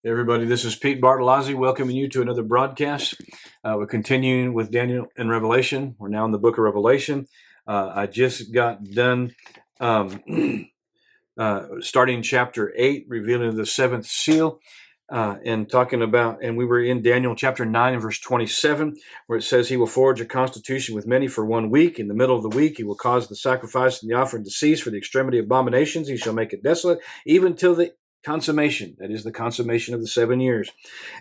Hey everybody, this is Pete Bartolozzi welcoming you to another broadcast. We're continuing with Daniel and Revelation. We're now in the book of Revelation. I just got done starting chapter 8, revealing the seventh seal, and talking about, and we were in Daniel chapter 9 and verse 27, where it says, He will forge a constitution with many for 1 week. In the middle of the week, he will cause the sacrifice and the offering to cease for the extremity of abominations. He shall make it desolate, even till the consummation, that is the consummation of the 7 years.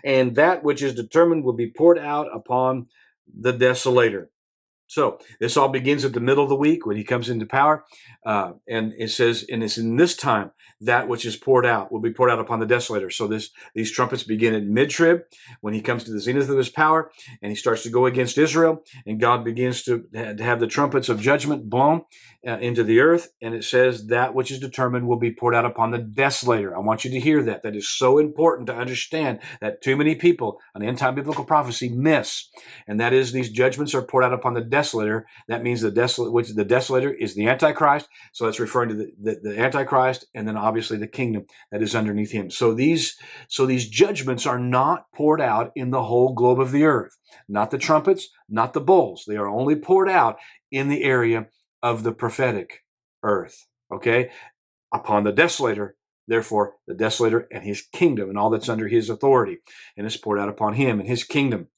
And that which is determined will be poured out upon the desolator. So this all begins at the middle of the week when he comes into power. And it says, and it's in this time that which is poured out will be poured out upon the desolator. So these trumpets begin at mid-trib when he comes to the zenith of his power and he starts to go against Israel. And God begins to have the trumpets of judgment blown into the earth. And it says that which is determined will be poured out upon the desolator. I want you to hear that. That is so important to understand that too many people on anti-biblical prophecy miss. And that is these judgments are poured out upon the desolator. That means the desolator is the antichrist. So that's referring to the antichrist, and then obviously the kingdom that is underneath him. So these judgments are not poured out in the whole globe of the earth. Not the trumpets, not the bowls. They are only poured out in the area of the prophetic earth. Okay? Upon the desolator, therefore the desolator and his kingdom and all that's under his authority. And it's poured out upon him and his kingdom.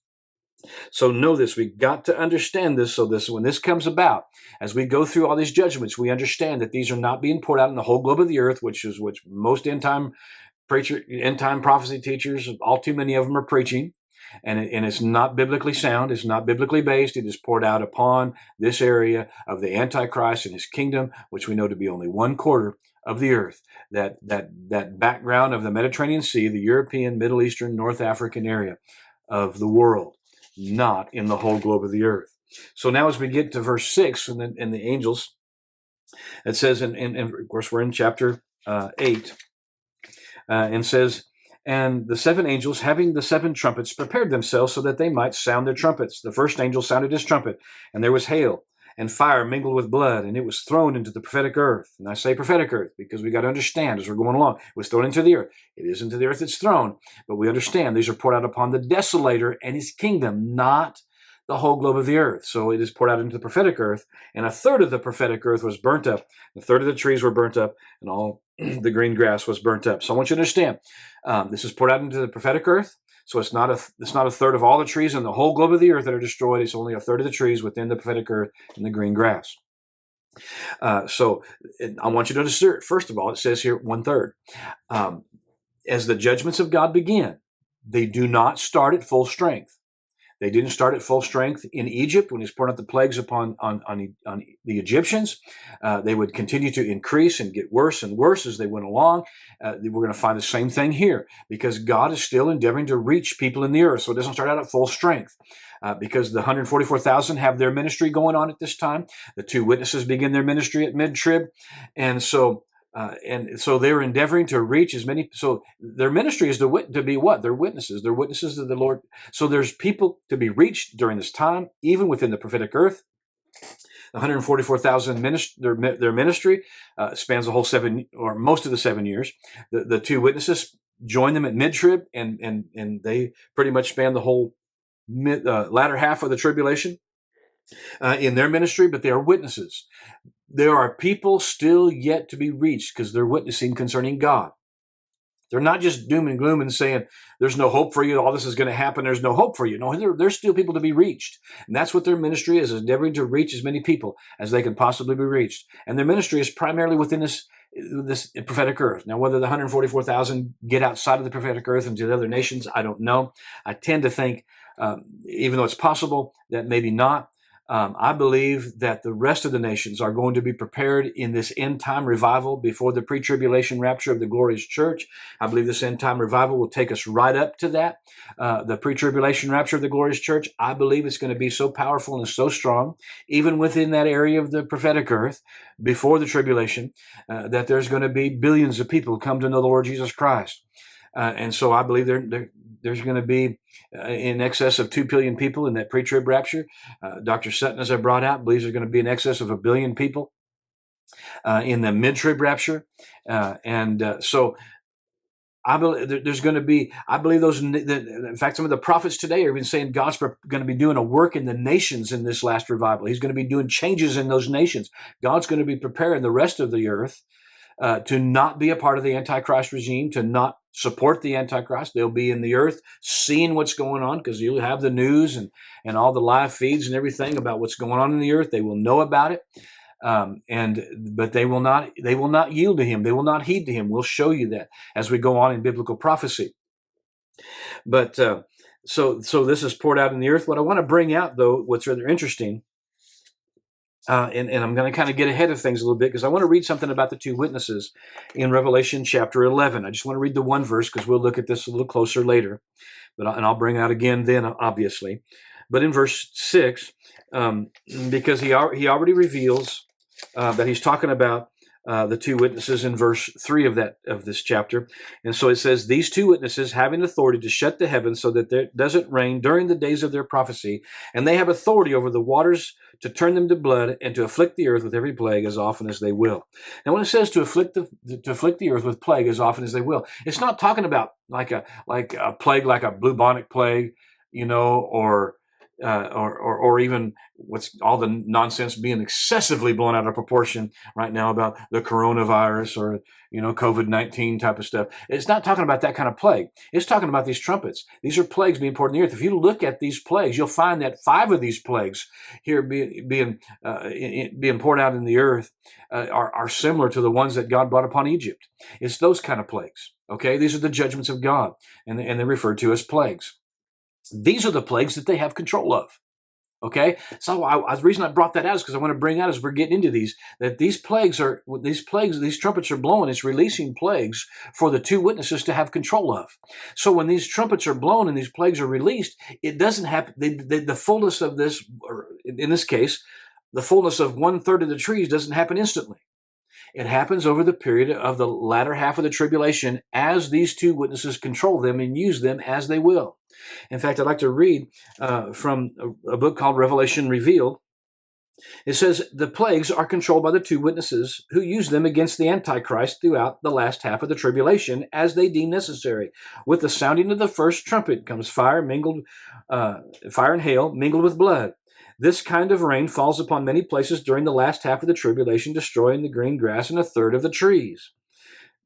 So know this, we got to understand this, so when this comes about, as we go through all these judgments, we understand that these are not being poured out in the whole globe of the earth, which most end time prophecy teachers, all too many of them are preaching, and it's not biblically sound, it's not biblically based. It is poured out upon this area of the Antichrist and his kingdom, which we know to be only 1/4 of the earth, that background of the Mediterranean Sea, the European, Middle Eastern, North African area of the world, not in the whole globe of the earth. So now as we get to verse 6 in the angels, it says, and of course we're in chapter 8, and says, and the 7 angels, having the 7 trumpets, prepared themselves so that they might sound their trumpets. The first angel sounded his trumpet, and there was hail and fire mingled with blood, and it was thrown into the prophetic earth. And I say prophetic earth because we got to understand as we're going along. It was thrown into the earth. It is into the earth it's thrown, but we understand these are poured out upon the desolator and his kingdom, not the whole globe of the earth. So it is poured out into the prophetic earth, and 1/3 of the prophetic earth was burnt up. 1/3 of the trees were burnt up, and all the green grass was burnt up. So I want you to understand, this is poured out into the prophetic earth. So it's not 1/3 of all the trees in the whole globe of the earth that are destroyed. It's only 1/3 of the trees within the prophetic earth and the green grass. So I want you to understand, first of all, it says here 1/3. As the judgments of God begin, they do not start at full strength. They didn't start at full strength in Egypt when he's pouring out the plagues upon the Egyptians. They would continue to increase and get worse and worse as they went along. We're going to find the same thing here because God is still endeavoring to reach people in the earth. So it doesn't start out at full strength because the 144,000 have their ministry going on at this time. The 2 witnesses begin their ministry at mid-trib. And so they're endeavoring to reach as many. So their ministry is to be what? They're witnesses. They're witnesses of the Lord. So there's people to be reached during this time, even within the prophetic earth. The 144,000 their ministry spans the whole 7 or most of the 7 years. The 2 witnesses join them at mid-trib, and they pretty much span the whole latter half of the tribulation in their ministry, but they are witnesses. There are people still yet to be reached because they're witnessing concerning God. They're not just doom and gloom and saying, there's no hope for you, all this is going to happen, there's no hope for you. No, there's still people to be reached. And that's what their ministry is endeavoring to reach as many people as they can possibly be reached. And their ministry is primarily within this prophetic earth. Now, whether the 144,000 get outside of the prophetic earth into the other nations, I don't know. I tend to think, even though it's possible, that maybe not. I believe that the rest of the nations are going to be prepared in this end-time revival before the pre-tribulation rapture of the glorious church. I believe this end-time revival will take us right up to that, the pre-tribulation rapture of the glorious church. I believe it's going to be so powerful and so strong, even within that area of the prophetic earth, before the tribulation, that there's going to be billions of people who come to know the Lord Jesus Christ. And so I believe there's going to be in excess of 2 billion people in that pre-trib rapture. Dr. Sutton, as I brought out, believes there's going to be in excess of 1 billion people in the mid-trib rapture. So I believe there's going to be, I believe those, in fact, some of the prophets today are even saying God's going to be doing a work in the nations in this last revival. He's going to be doing changes in those nations. God's going to be preparing the rest of the earth to not be a part of the antichrist regime, to not support the antichrist. They'll be in the earth seeing what's going on, because you'll have the news and all the live feeds and everything about what's going on in the earth. They will know about it. But they will not yield to him. They will not heed to him. We'll show you that as we go on in biblical prophecy. But so this is poured out in the earth. What I want to bring out, though, what's rather interesting, and I'm going to kind of get ahead of things a little bit, because I want to read something about the two witnesses in Revelation chapter 11. I just want to read the one verse, because we'll look at this a little closer later. And I'll bring out again then, obviously. But in verse 6, because he already reveals that he's talking about the two witnesses in verse 3 of this chapter. And so it says, these two witnesses having authority to shut the heavens so that there doesn't rain during the days of their prophecy, and they have authority over the waters to turn them to blood and to afflict the earth with every plague as often as they will. Now, when it says to afflict the earth with plague as often as they will, it's not talking about like a plague, like a bubonic plague, or even what's all the nonsense being excessively blown out of proportion right now about the coronavirus or COVID-19 type of stuff. It's not talking about that kind of plague. It's talking about these trumpets. These are plagues being poured in the earth. If you look at these plagues, you'll find that 5 of these plagues here being poured out in the earth are similar to the ones that God brought upon Egypt. It's those kind of plagues. Okay, these are the judgments of God, and they're referred to as plagues. These are the plagues that they have control of. Okay, so the reason I brought that out is because I want to bring out, as we're getting into these trumpets are blowing. It's releasing plagues for the two witnesses to have control of. So when these trumpets are blown and these plagues are released, it doesn't happen. The fullness of this, or in this case, the fullness of 1/3 of the trees doesn't happen instantly. It happens over the period of the latter half of the tribulation as these two witnesses control them and use them as they will. In fact, I'd like to read from a book called Revelation Revealed. It says, the plagues are controlled by the two witnesses who use them against the Antichrist throughout the last half of the tribulation as they deem necessary. With the sounding of the first trumpet comes fire and hail mingled with blood. This kind of rain falls upon many places during the last half of the tribulation, destroying the green grass and 1/3 of the trees.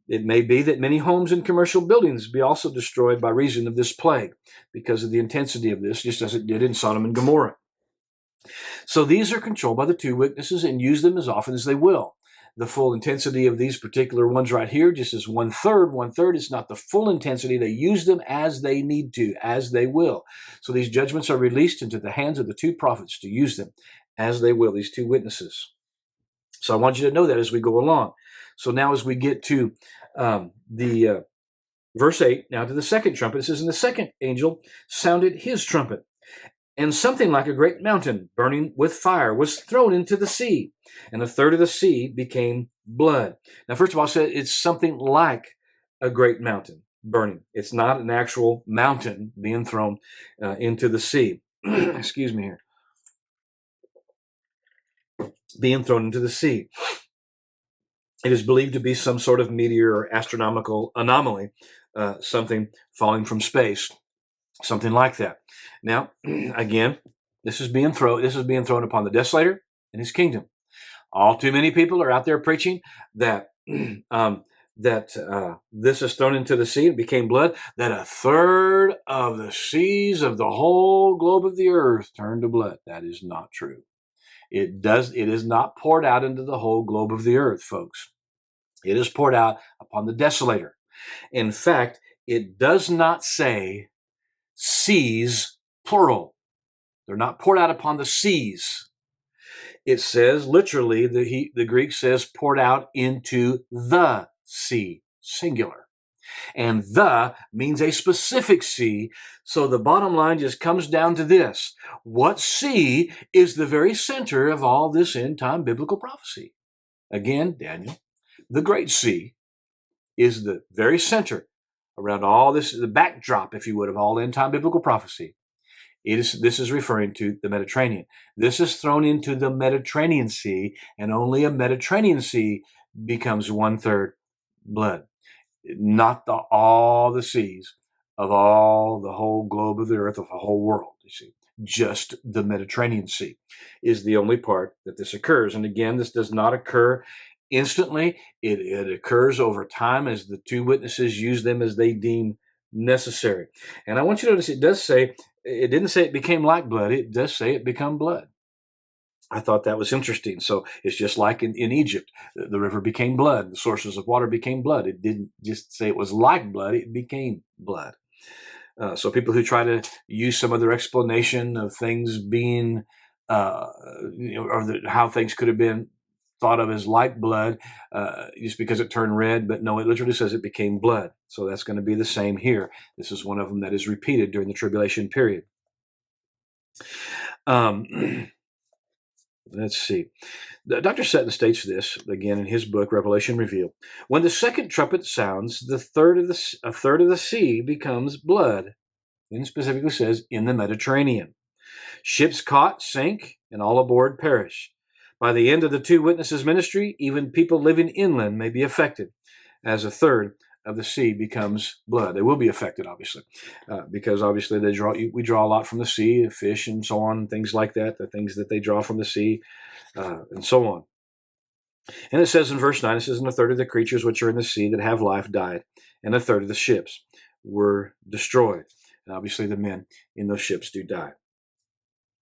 It may be that many homes and commercial buildings be also destroyed by reason of this plague, because of the intensity of this, just as it did in Sodom and Gomorrah. So these are controlled by the two witnesses and use them as often as they will. The full intensity of these particular ones right here just is 1/3. 1/3 is not the full intensity. They use them as they need to, as they will. So these judgments are released into the hands of the two prophets to use them as they will, these two witnesses. So I want you to know that as we go along. So now as we get to the verse 8, now to the second trumpet, it says, and the second angel sounded his trumpet, and something like a great mountain burning with fire was thrown into the sea, and 1/3 of the sea became blood. Now, first of all, I said it's something like a great mountain burning. It's not an actual mountain being thrown into the sea. Excuse me here. Being thrown into the sea. It is believed to be some sort of meteor or astronomical anomaly, something falling from space, something like that. Now, again, this is being thrown upon the desolator and his kingdom. All too many people are out there preaching that this is thrown into the sea and became blood, that 1/3 of the seas of the whole globe of the earth turned to blood. That is not true. It is not poured out into the whole globe of the earth, folks. It is poured out upon the desolator. In fact, it does not say seas, plural. They're not poured out upon the seas. It says, literally, the Greek says poured out into the sea, singular. And the means a specific sea. So the bottom line just comes down to this. What sea is the very center of all this end-time biblical prophecy? Again, Daniel, the Great Sea is the very center around all this, the backdrop, if you would, of all end-time biblical prophecy. This is referring to the Mediterranean. This is thrown into the Mediterranean Sea, and only a Mediterranean Sea becomes 1/3 blood. not all the seas of all the whole globe of the earth, of the whole world, you see. Just the Mediterranean Sea is the only part that this occurs. And again, this does not occur instantly. It occurs over time as the two witnesses use them as they deem necessary. And I want you to notice it didn't say it became like blood. It does say it become blood. I thought that was interesting. So it's just like in Egypt, the river became blood. The sources of water became blood. It didn't just say it was like blood. It became blood. So people who try to use some other explanation of things being, how things could have been thought of as like blood, just because it turned red, but no, it literally says it became blood. So that's going to be the same here. This is one of them that is repeated during the tribulation period. Let's see. Dr. Sutton states this again in his book, Revelation Revealed. When the second trumpet sounds, a third of the sea becomes blood. And specifically says in the Mediterranean. Ships caught sink, and all aboard perish. By the end of the two witnesses' ministry, even people living inland may be affected, as a third of the sea becomes blood. They will be affected, obviously, because obviously we draw a lot from the sea, fish and so on, things like that, the things that they draw from the sea, and so on. And it says in verse 9, it says, and a third of the creatures which are in the sea that have life died, and a third of the ships were destroyed. And obviously the men in those ships do die.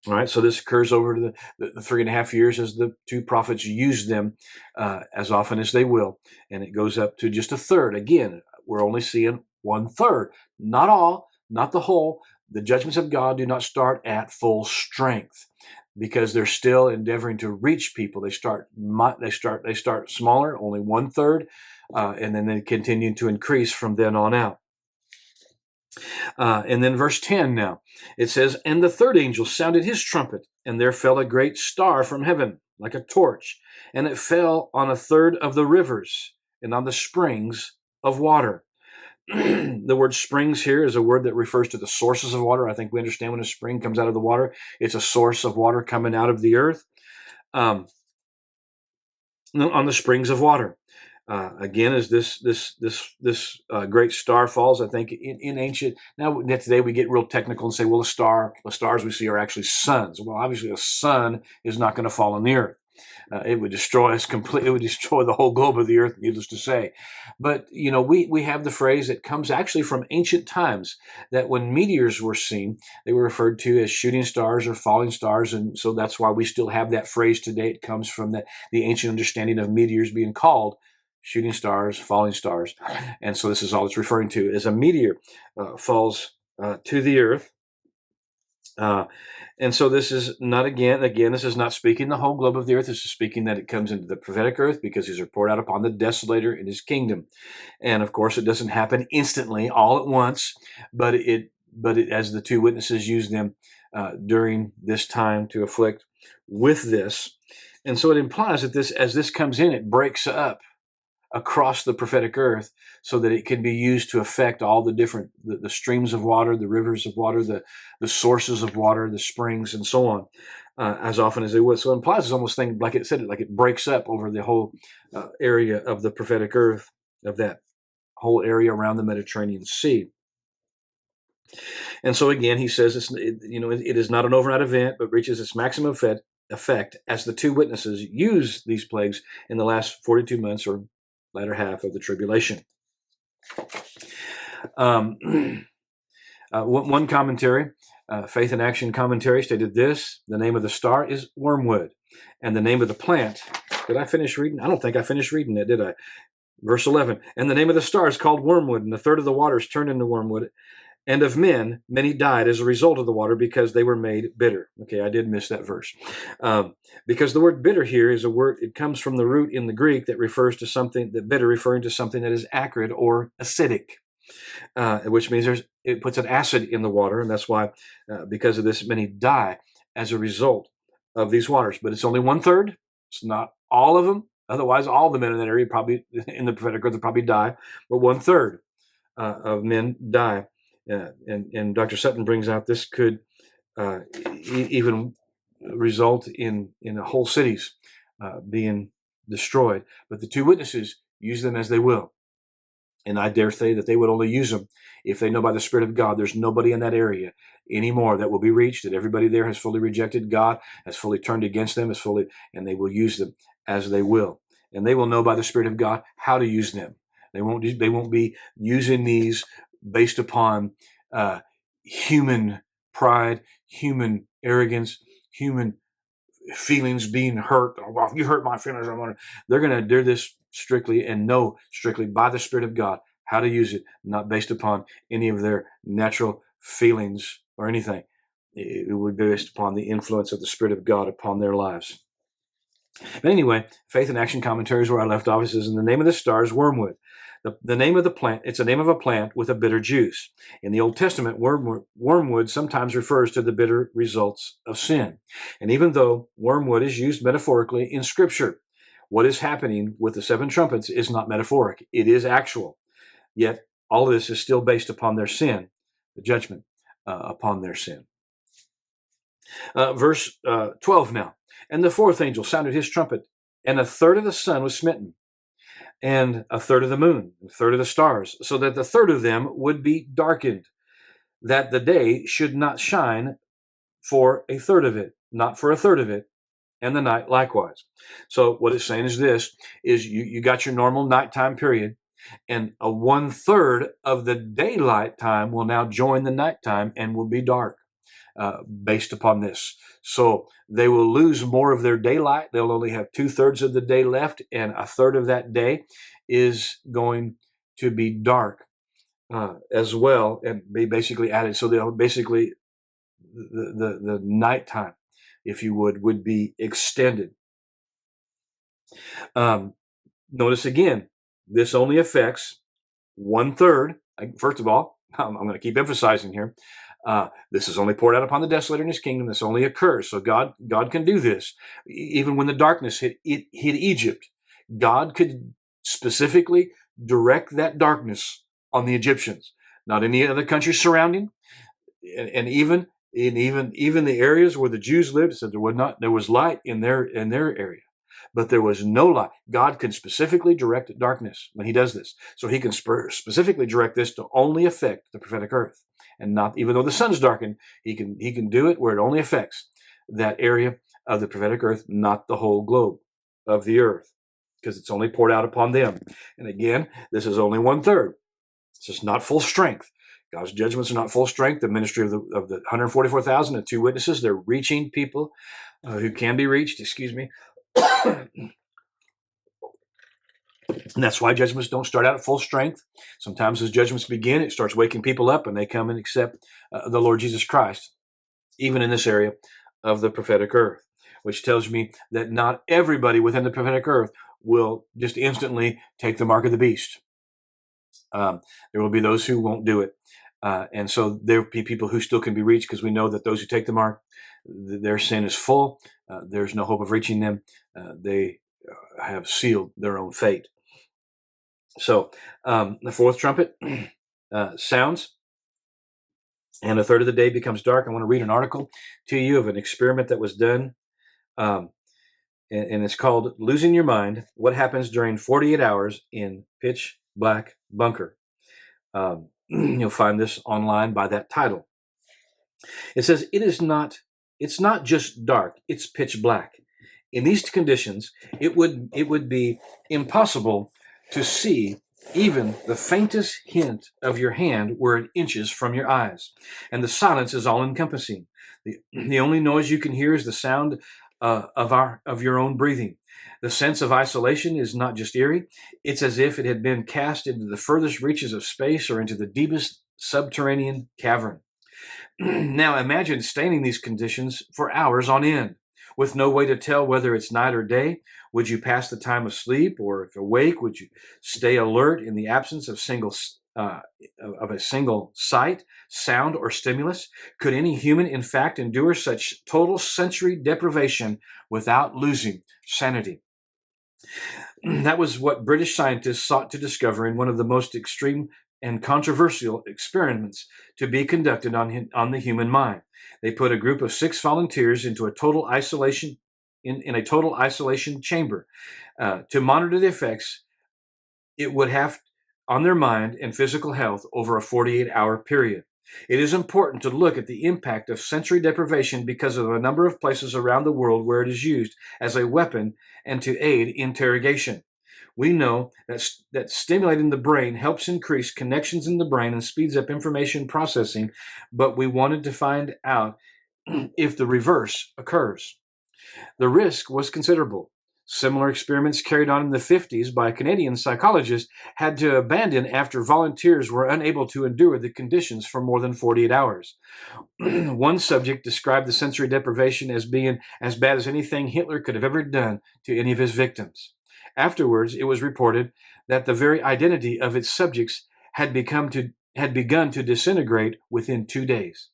All right, so this occurs over the 3.5 years as the two prophets use them as often as they will. And it goes up to just a third. Again, we're only seeing 1/3. Not all, not the whole. The judgments of God do not start at full strength because they're still endeavoring to reach people. They start smaller, only 1/3, and then they continue to increase from then on out. And then verse 10 now, it says, and the third angel sounded his trumpet, and there fell a great star from heaven, like a torch, and it fell on a third of the rivers and on the springs of water. The word springs here is a word that refers to the sources of water. I think we understand when a spring comes out of the water, it's a source of water coming out of the earth. On the springs of water. Again, as this great star falls, I think in ancient, now today we get real technical and say, well, the stars we see are actually suns. Well, obviously a sun is not going to fall on the earth. It would destroy us completely. It would destroy the whole globe of the earth, needless to say. But, we have the phrase that comes actually from ancient times that when meteors were seen, they were referred to as shooting stars or falling stars. And so that's why we still have that phrase today. It comes from the ancient understanding of meteors being called shooting stars, falling stars. And so this is all it's referring to as a meteor falls to the earth. And so this is not, again, this is not speaking the whole globe of the earth. This is speaking that it comes into the prophetic earth because these are poured out upon the desolator in his kingdom. And of course, it doesn't happen instantly all at once, but it as the two witnesses use them during this time to afflict with this. And so it implies that as this comes in, it breaks up across the prophetic earth so that it can be used to affect all the different, the streams of water, the rivers of water, the sources of water, the springs, and so on, as often as they would. So it implies it's almost thing, like it said, like it breaks up over the whole area of the prophetic earth, of that whole area around the Mediterranean Sea. And so again, he says, it is not an overnight event, but reaches its maximum effect as the two witnesses use these plagues in the last 42 months or latter half of the tribulation. One commentary, Faith and Action commentary, stated this: the name of the star is wormwood, and the name of the plant. Did I finish reading? I don't think I finished reading it, did I? Verse 11, and the name of the star is called wormwood, and a third of the waters turned into wormwood, and of men, many died as a result of the water because they were made bitter. Okay, I did miss that verse. Because the word bitter here is a word, it comes from the root in the Greek that refers to something, that bitter referring to something that is acrid or acidic, which means it puts an acid in the water, and that's why, because of this, many die as a result of these waters. But it's only 1/3. It's not all of them. Otherwise, all the men in that area probably, in the prophetic earth, would probably die. But 1/3 of men die. And Dr. Sutton brings out this could even result in whole cities being destroyed. But the two witnesses use them as they will. And I dare say that they would only use them if they know by the Spirit of God there's nobody in that area anymore that will be reached, that everybody there has fully rejected God, has fully turned against them, and they will use them as they will. And they will know by the Spirit of God how to use them. They won't be using these based upon human pride, human arrogance, human feelings being hurt. Oh, well, you hurt my feelings. They're going to do this strictly and know strictly by the Spirit of God how to use it, not based upon any of their natural feelings or anything. It would be based upon the influence of the Spirit of God upon their lives. But anyway, Faith and Action Commentaries, where I left off, says, and the name of the star is wormwood. The name of the plant, it's a name of a plant with a bitter juice. In the Old Testament, wormwood sometimes refers to the bitter results of sin. And even though wormwood is used metaphorically in Scripture, what is happening with the seven trumpets is not metaphoric. It is actual. Yet all of this is still based upon their sin, the judgment upon their sin. Verse 12 now. And the fourth angel sounded his trumpet, and a third of the sun was smitten, and a third of the moon, a third of the stars, so that the third of them would be darkened, that the day should not shine for a third of it, not for a third of it, and the night likewise. So what it's saying is this, is you got your normal nighttime period, and a 1/3 of the daylight time will now join the nighttime and will be dark. Based upon this. So they will lose more of their daylight. They'll only have 2/3 of the day left, and a third of that day is going to be dark as well, and be basically added. So they'll basically, the nighttime, if you would be extended. Notice again, this only affects 1/3. First of all, I'm going to keep emphasizing here. This is only poured out upon the desolator in his kingdom. This only occurs. So God can do this. Even when the darkness hit Egypt, God could specifically direct that darkness on the Egyptians, not any other countries surrounding, and even the areas where the Jews lived. It said there was light in their area, but there was no light. God can specifically direct darkness when he does this. So he can specifically direct this to only affect the prophetic earth. And not, even though the sun's darkened, he can do it where it only affects that area of the prophetic earth, not the whole globe of the earth, because it's only poured out upon them. And again, this is only 1/3. It's just not full strength. God's judgments are not full strength. The ministry of the 144,000 and two witnesses, they're reaching people who can be reached. Excuse me. And that's why judgments don't start out at full strength. Sometimes as judgments begin, it starts waking people up and they come and accept the Lord Jesus Christ, even in this area of the prophetic earth, which tells me that not everybody within the prophetic earth will just instantly take the mark of the beast. There will be those who won't do it. And so there will be people who still can be reached, because we know that those who take the mark, their sin is full. There's no hope of reaching them. They have sealed their own fate. So the fourth trumpet sounds, and a third of the day becomes dark. I want to read an article to you of an experiment that was done, and it's called Losing Your Mind, What Happens During 48 Hours in Pitch Black Bunker. You'll find this online by that title. It says, it's not just dark, it's pitch black. In these conditions, it would be impossible to see even the faintest hint of your hand were it inches from your eyes, and the silence is all-encompassing. The only noise you can hear is the sound of your own breathing. The sense of isolation is not just eerie; it's as if it had been cast into the furthest reaches of space or into the deepest subterranean cavern. Now imagine staying in these conditions for hours on end, with no way to tell whether it's night or day. Would you pass the time asleep, or if awake, would you stay alert in the absence of a single sight, sound, or stimulus? Could any human, in fact, endure such total sensory deprivation without losing sanity? That was what British scientists sought to discover in one of the most extreme and controversial experiments to be conducted on the human mind. They put a group of 6 volunteers into a total isolation in a total isolation chamber to monitor the effects it would have on their mind and physical health over a 48-hour period. It is important to look at the impact of sensory deprivation because of a number of places around the world where it is used as a weapon and to aid interrogation. We know that stimulating the brain helps increase connections in the brain and speeds up information processing, but we wanted to find out if the reverse occurs. The risk was considerable. Similar experiments carried on in the 50s by a Canadian psychologist had to abandon after volunteers were unable to endure the conditions for more than 48 hours. One subject described the sensory deprivation as being as bad as anything Hitler could have ever done to any of his victims. Afterwards, it was reported that the very identity of its subjects had begun to disintegrate within 2 days.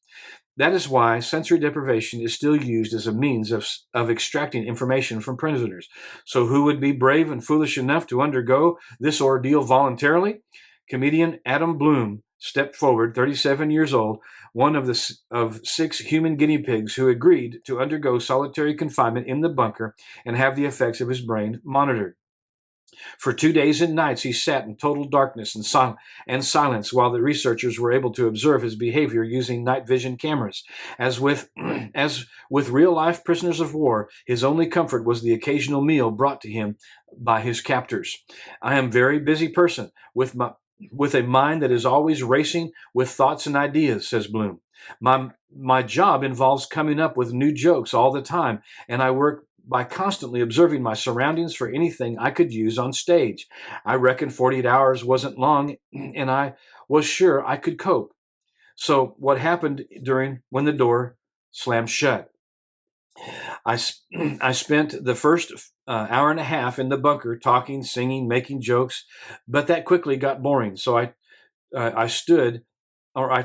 That is why sensory deprivation is still used as a means of extracting information from prisoners. So, who would be brave and foolish enough to undergo this ordeal voluntarily? Comedian Adam Bloom stepped forward, 37 years old, one of 6 human guinea pigs who agreed to undergo solitary confinement in the bunker and have the effects of his brain monitored. For 2 days and nights, he sat in total darkness and silence while the researchers were able to observe his behavior using night vision cameras. As with real-life prisoners of war, his only comfort was the occasional meal brought to him by his captors. I am a very busy person with a mind that is always racing with thoughts and ideas, says Bloom. My job involves coming up with new jokes all the time, and I work by constantly observing my surroundings for anything I could use on stage. I reckon 48 hours wasn't long, and I was sure I could cope. So what happened when the door slammed shut? I spent the first hour and a half in the bunker talking, singing, making jokes, but that quickly got boring. So I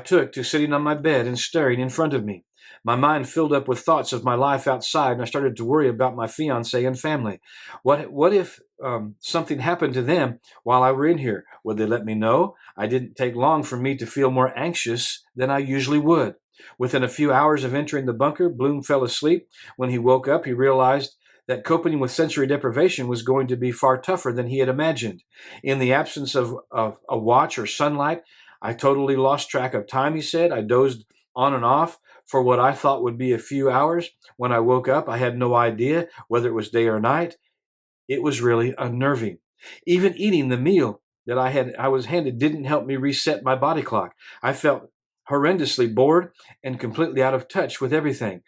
took to sitting on my bed and staring in front of me. My mind filled up with thoughts of my life outside, and I started to worry about my fiancée and family. What if something happened to them while I were in here? Would they let me know? I didn't take long for me to feel more anxious than I usually would. Within a few hours of entering the bunker, Bloom fell asleep. When he woke up, he realized that coping with sensory deprivation was going to be far tougher than he had imagined. In the absence of a watch or sunlight, I totally lost track of time, he said. I dozed on and off for what I thought would be a few hours. When I woke up, I had no idea whether it was day or night. It was really unnerving. Even eating the meal that I was handed didn't help me reset my body clock. I felt horrendously bored and completely out of touch with everything.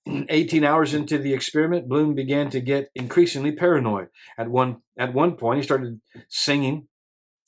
18 hours into the experiment, Bloom began to get increasingly paranoid. At one point, he started singing,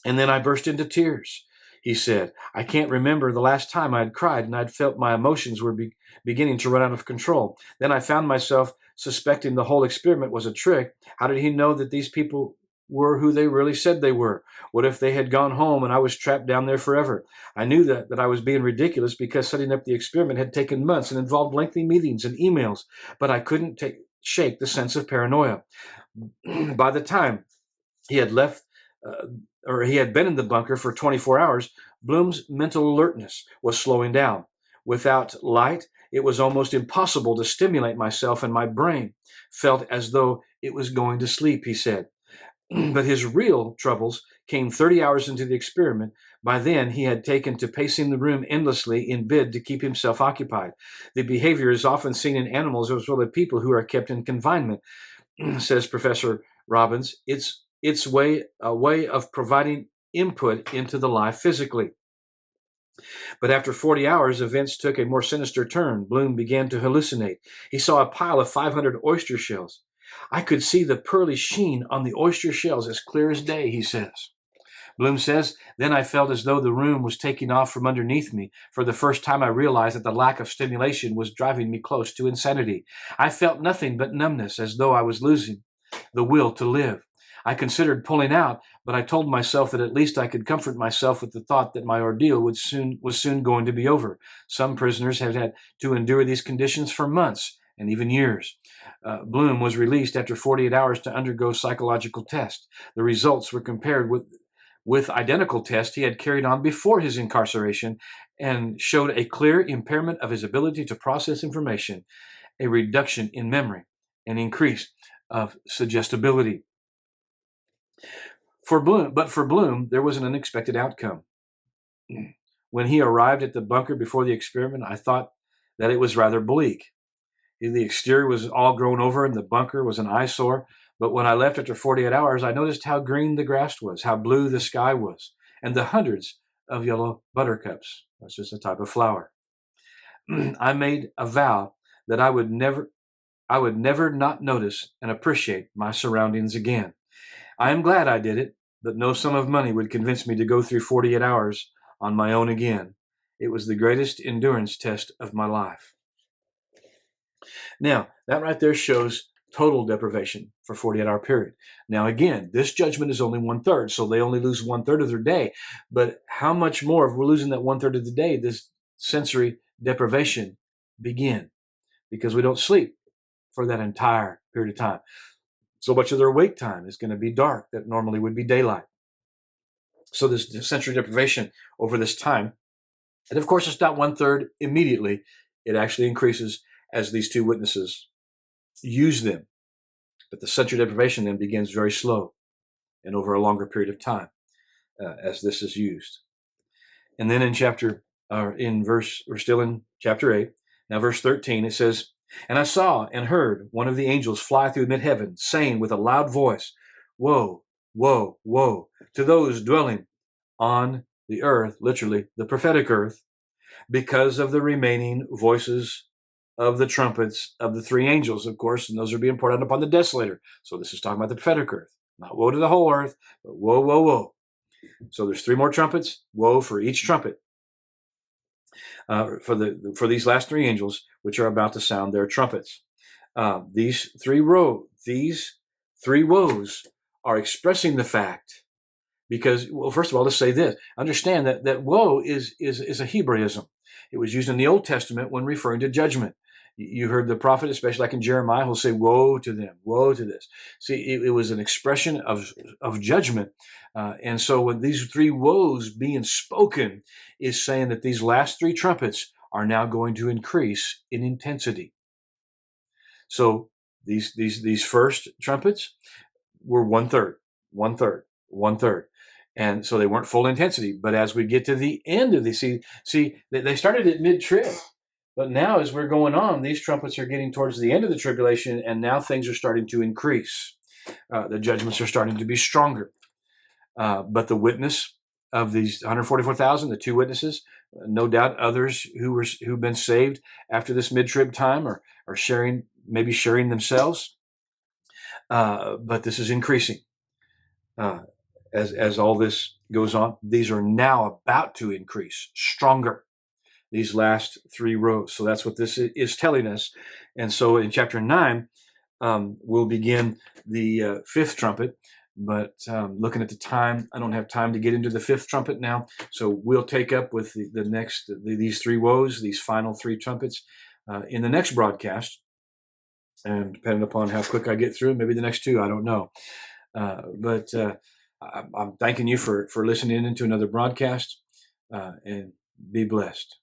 and then I burst into tears. He said, I can't remember the last time I'd cried, and I'd felt my emotions were beginning to run out of control. Then I found myself suspecting the whole experiment was a trick. How did he know that these people were who they really said they were? What if they had gone home and I was trapped down there forever? I knew that I was being ridiculous because setting up the experiment had taken months and involved lengthy meetings and emails, but I couldn't shake the sense of paranoia. By the time he had left, uh, he had been in the bunker for 24 hours, Bloom's mental alertness was slowing down. Without light, it was almost impossible to stimulate myself, and my brain felt as though it was going to sleep, he said. But his real troubles came 30 hours into the experiment. By then, he had taken to pacing the room endlessly in bid to keep himself occupied. The behavior is often seen in animals as well as people who are kept in confinement, says Professor Robbins. It's a way of providing input into the life physically. But after 40 hours, events took a more sinister turn. Bloom began to hallucinate. He saw a pile of 500 oyster shells. I could see the pearly sheen on the oyster shells as clear as day, he says. Bloom says, then I felt as though the room was taking off from underneath me. For the first time, I realized that the lack of stimulation was driving me close to insanity. I felt nothing but numbness, as though I was losing the will to live. I considered pulling out, but I told myself that at least I could comfort myself with the thought that my ordeal was soon going to be over. Some prisoners have had to endure these conditions for months and even years. Bloom was released after 48 hours to undergo psychological tests. The results were compared with identical tests he had carried on before his incarceration and showed a clear impairment of his ability to process information, a reduction in memory, an increase of suggestibility. For Bloom, there was an unexpected outcome. When he arrived at the bunker before the experiment, I thought that it was rather bleak. The exterior was all grown over and the bunker was an eyesore. But when I left after 48 hours, I noticed how green the grass was, how blue the sky was, and the hundreds of yellow buttercups. That's just a type of flower. I made a vow that I would never not notice and appreciate my surroundings again. I am glad I did it, but no sum of money would convince me to go through 48 hours on my own again. It was the greatest endurance test of my life. Now, that right there shows total deprivation for 48-hour period. Now, again, this judgment is only 1/3, so they only lose 1/3 of their day. But how much more, if we're losing that 1/3 of the day, this sensory deprivation begin? Because we don't sleep for that entire period of time. So much of their awake time is going to be dark that normally would be daylight. So this sensory deprivation over this time, and of course it's not 1/3 immediately, it actually increases as these two witnesses use them. But the sensory deprivation then begins very slow and over a longer period of time as this is used. And then we're still in chapter 8. Now verse 13, it says, "And I saw and heard one of the angels fly through mid-heaven, saying with a loud voice, 'Woe, woe, woe to those dwelling on the earth,'" literally the prophetic earth, "because of the remaining voices of the trumpets of the three angels," of course, and those are being poured out upon the desolator. So this is talking about the prophetic earth. Not woe to the whole earth, but woe, woe, woe. So there's three more trumpets, woe for each trumpet. For these last three angels, which are about to sound their trumpets. These three woes are expressing the fact, because, well, first of all, let's say this. Understand that woe is a Hebraism. It was used in the Old Testament when referring to judgment. You heard the prophet, especially like in Jeremiah, who'll say, "Woe to them, woe to this." See, it was an expression of judgment. And so when these three woes being spoken is saying that these last three trumpets are now going to increase in intensity. So these first trumpets were 1/3, 1/3, 1/3. And so they weren't full intensity. But as we get to the end of these, see, they started at mid-trib. But now as we're going on, these trumpets are getting towards the end of the tribulation, and now things are starting to increase. The judgments are starting to be stronger. But the witness of these 144,000, the two witnesses, no doubt others who've been saved after this mid-trib time are maybe sharing themselves. But this is increasing. As all this goes on, these are now about to increase stronger, these last three rows. So that's what this is telling us. And so in chapter 9, we'll begin the fifth trumpet. But looking at the time, I don't have time to get into the fifth trumpet now. So we'll take up with these three woes, these final three trumpets, in the next broadcast. And depending upon how quick I get through, maybe the next two, I don't know. But I'm thanking you for listening into another broadcast, and be blessed.